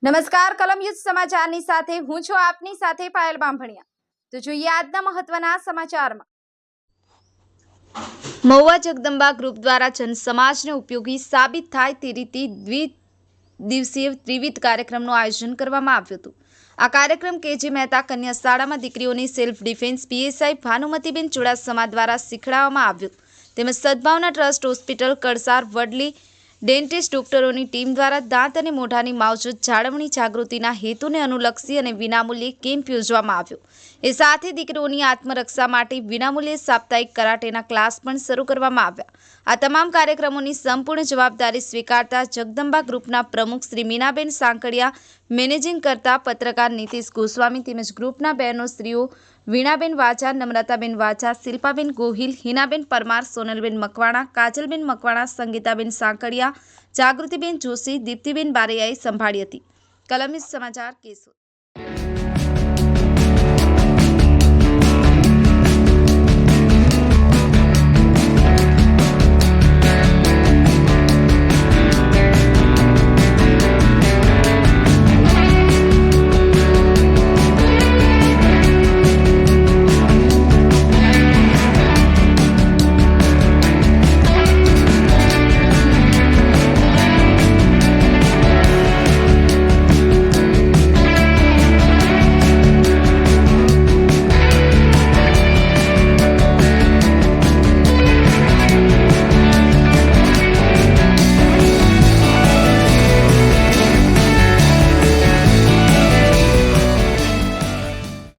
નમસ્કાર કલમયુદ્ધ સમાચારની સાથે હું છું આપની સાથે પાયલ બામભણિયા। તો જોઈએ આજના મહત્વના સમાચારમાં। મહુવા જગદંબા ગ્રુપ દ્વારા જનસમાજને ઉપયોગી સાબિત થાય તે રીતે દ્વિદિવસીય ત્રિવિધ કાર્યક્રમનું આયોજન કરવામાં આવ્યું હતું। આ કાર્યક્રમ કેજી મહેતા કન્યા શાળામાં દીકરીઓની સેલ્ફ ડિફેન્સ પીએસઆઈ ભાનુમતીબેન ચુડાસમા દ્વારા શીખવાડવામાં આવ્યું તેમજ સદભાવના ટ્રસ્ટ હોસ્પિટલ કળસાર વડલી ડેન્ટિસ્ટ ડોક્ટરોની ટીમ દ્વારા દાંત અને મોઢાની માવજત જાળવણી જાગૃતિના હેતુને અનુલક્ષી અને વિનામૂલ્યે કેમ્પ યોજવામાં આવ્યો। એ સાથે દીકરીઓની આત્મરક્ષા માટે વિનામૂલ્યે સાપ્તાહિક કરાટેના ક્લાસ પણ શરૂ કરવામાં આવ્યા। આ તમામ કાર્યક્રમોની સંપૂર્ણ જવાબદારી સ્વીકારતા જગદંબા ગ્રુપના પ્રમુખ શ્રી મીનાબેન સાંકળિયા, મેનેજિંગ કરતા પત્રકાર નીતિશ ગોસ્વામી તેમજ ગ્રુપના બહેનોશ્રીઓ વીણાબેન વાજા, નમ્રતાબેન વાજા, શિલ્પાબેન ગોહિલ, હિનાબેન પરમાર, સોનલબેન મકવાણા, કાજલબેન મકવાણા, સંગીતાબેન સાંકળિયા, જાગૃતિબેન જોશી, દીપ્તિબેન બારૈયાએ સંભાળી હતી। કલમયુદ્ધ સમાચાર કેશોદ।